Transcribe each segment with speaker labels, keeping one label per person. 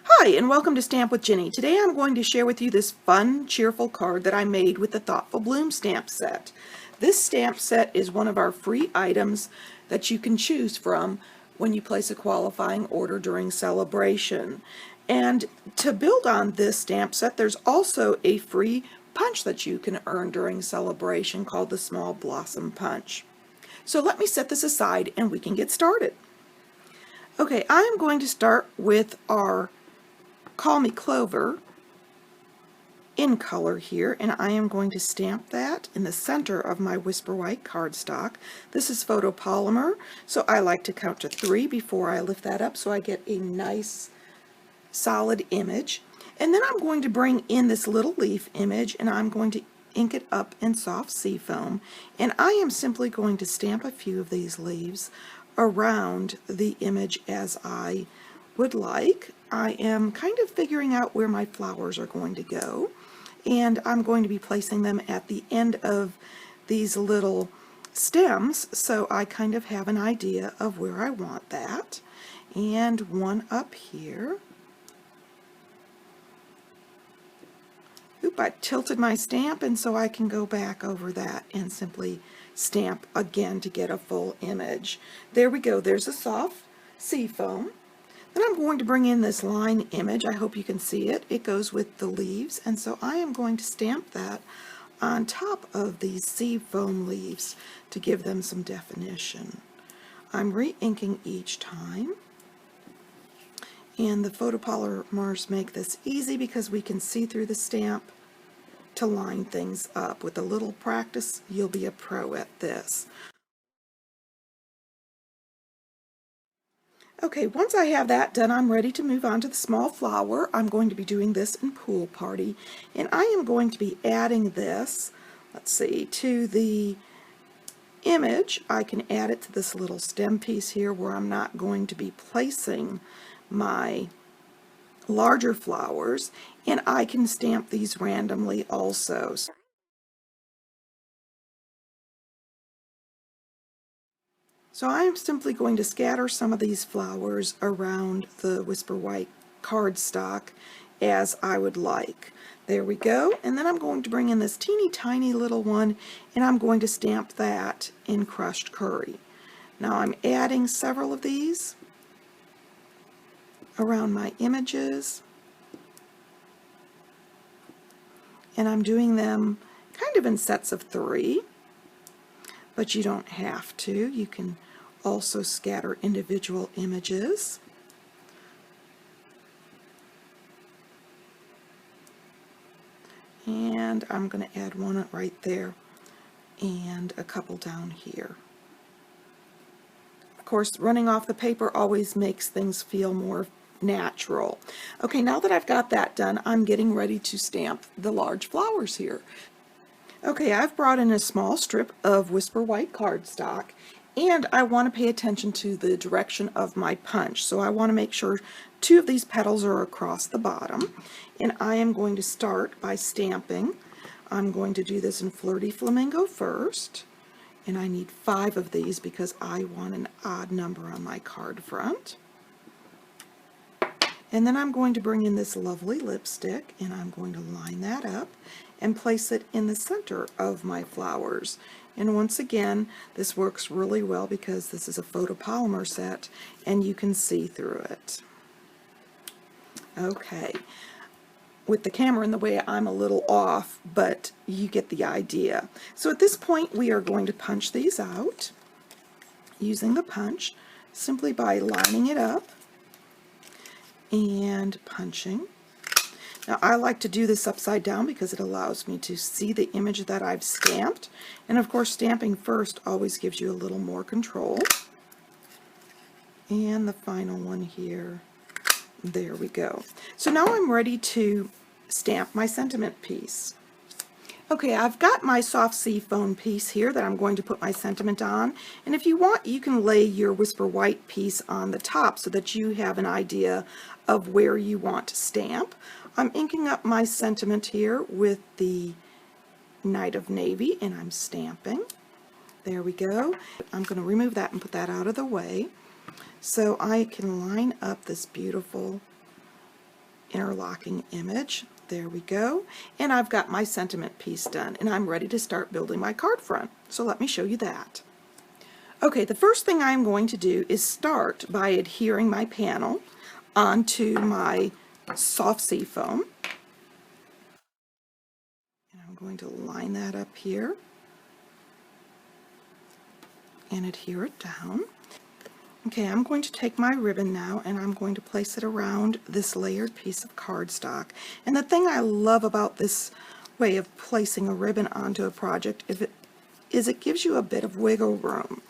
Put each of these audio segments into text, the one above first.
Speaker 1: Hi, and welcome to Stamp with Ginny. Today I'm going to share with you this fun, cheerful card that I made with the Thoughtful Bloom stamp set. This stamp set is one of our free items that you can choose from when you place a qualifying order during Sale-a-bration. And to build on this stamp set, there's also a free punch that you can earn during Sale-a-bration called the Small Blossom Punch. So let me set this aside and we can get started. Okay, I am going to start with our Call Me Clover in color here, and I am going to stamp that in the center of my Whisper White cardstock. This is photopolymer, so I like to count to 3 before I lift that up so I get a nice solid image. And then I'm going to bring in this little leaf image and I'm going to ink it up in soft seafoam, and I am simply going to stamp a few of these leaves around the image as I would like. I am kind of figuring out where my flowers are going to go, and I'm going to be placing them at the end of these little stems, so I kind of have an idea of where I want that. And one up here. Oop, I tilted my stamp, and so I can go back over that and simply stamp again to get a full image. There we go, there's a soft seafoam. Then I'm going to bring in this line image. I hope you can see it. It goes with the leaves, and so I am going to stamp that on top of these seafoam leaves to give them some definition. I'm re-inking each time, and the photopolymers make this easy because we can see through the stamp to line things up. With a little practice, you'll be a pro at this. Okay, once I have that done, I'm ready to move on to the small flower. I'm going to be doing this in Pool Party, and I am going to be adding this, let's see, to the image. I can add it to this little stem piece here where I'm not going to be placing my larger flowers, and I can stamp these randomly also. So I'm simply going to scatter some of these flowers around the Whisper White cardstock as I would like. There we go. And then I'm going to bring in this teeny tiny little one, and I'm going to stamp that in crushed curry. Now I'm adding several of these around my images, and I'm doing them kind of in sets of 3, but you don't have to. You can also scatter individual images. And I'm going to add one right there and a couple down here. Of course, running off the paper always makes things feel more natural. Okay, now that I've got that done, I'm getting ready to stamp the large flowers here. Okay, I've brought in a small strip of Whisper White cardstock, and I want to pay attention to the direction of my punch. So I want to make sure 2 of these petals are across the bottom, and I am going to start by stamping. I'm going to do this in Flirty Flamingo first, and I need 5 of these because I want an odd number on my card front. And then I'm going to bring in this lovely lipstick, and I'm going to line that up and place it in the center of my flowers. And once again, this works really well because this is a photopolymer set and you can see through it. Okay, with the camera in the way, I'm a little off, but you get the idea. So at this point, we are going to punch these out using the punch simply by lining it up and punching. Now I like to do this upside down because it allows me to see the image that I've stamped, and of course stamping first always gives you a little more control. And the final one here, there we go. So now I'm ready to stamp my sentiment piece. Okay, I've got my soft seafoam piece here that I'm going to put my sentiment on, and if you want, you can lay your Whisper White piece on the top so that you have an idea of where you want to stamp. I'm inking up my sentiment here with the Night of Navy, and I'm stamping. There we go. I'm going to remove that and put that out of the way so I can line up this beautiful interlocking image. There we go. And I've got my sentiment piece done, and I'm ready to start building my card front. So let me show you that. Okay, the first thing I'm going to do is start by adhering my panel onto my soft sea foam. And I'm going to line that up here and adhere it down. Okay, I'm going to take my ribbon now and I'm going to place it around this layered piece of cardstock. And the thing I love about this way of placing a ribbon onto a project is it gives you a bit of wiggle room.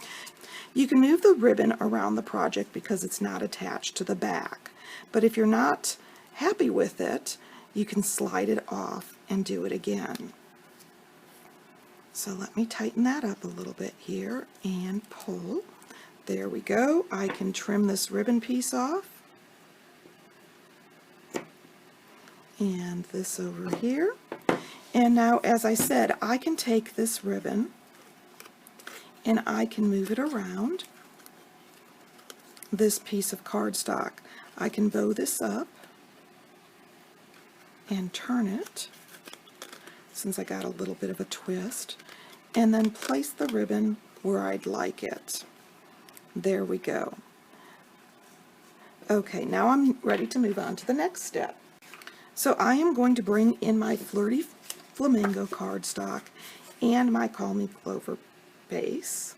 Speaker 1: You can move the ribbon around the project because it's not attached to the back. But if you're not happy with it, you can slide it off and do it again. So let me tighten that up a little bit here and pull. There we go. I can trim this ribbon piece off. And this over here. And now, as I said, I can take this ribbon and I can move it around this piece of cardstock. I can bow this up and turn it, since I got a little bit of a twist, and then place the ribbon where I'd like it. There we go. Okay, now I'm ready to move on to the next step. So I am going to bring in my Flirty Flamingo cardstock and my Call Me Clover base,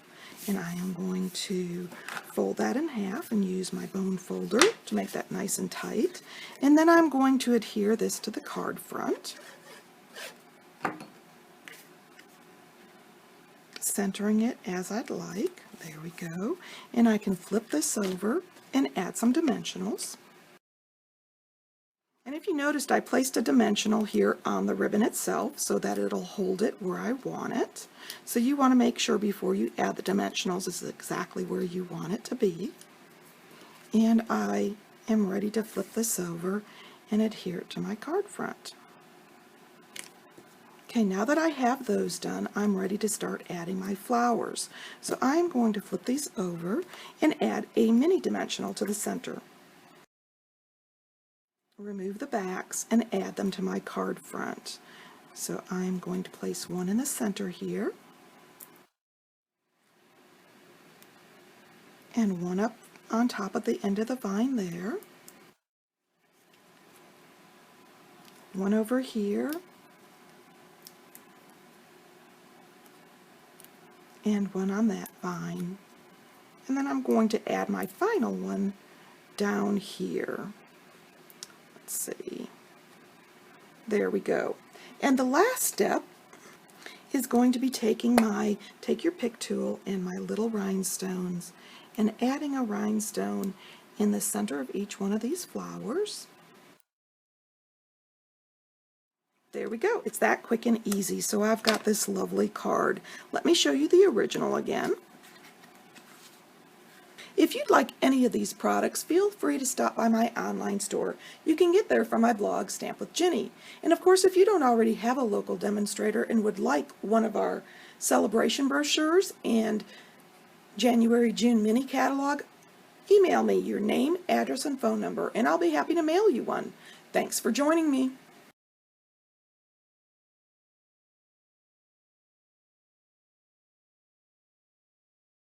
Speaker 1: and I am going to fold that in half and use my bone folder to make that nice and tight. And then I'm going to adhere this to the card front, centering it as I'd like. There we go. And I can flip this over and add some dimensionals. And if you noticed, I placed a dimensional here on the ribbon itself so that it'll hold it where I want it. So you want to make sure before you add the dimensionals is exactly where you want it to be. And I am ready to flip this over and adhere it to my card front. Okay, now that I have those done, I'm ready to start adding my flowers. So I'm going to flip these over and add a mini dimensional to the center. Remove the backs and add them to my card front. So I'm going to place one in the center here, and one up on top of the end of the vine there, one over here, and one on that vine. And then I'm going to add my final one down here. Let's see. There we go. And the last step is going to be taking my Take Your Pick tool and my little rhinestones and adding a rhinestone in the center of each one of these flowers. There we go. It's that quick and easy. So I've got this lovely card. Let me show you the original again. If you'd like any of these products, feel free to stop by my online store. You can get there from my blog, Stamp with Jini. And of course, if you don't already have a local demonstrator and would like one of our Sale-a-bration brochures and January-June mini catalog, email me your name, address, and phone number, and I'll be happy to mail you one. Thanks for joining me.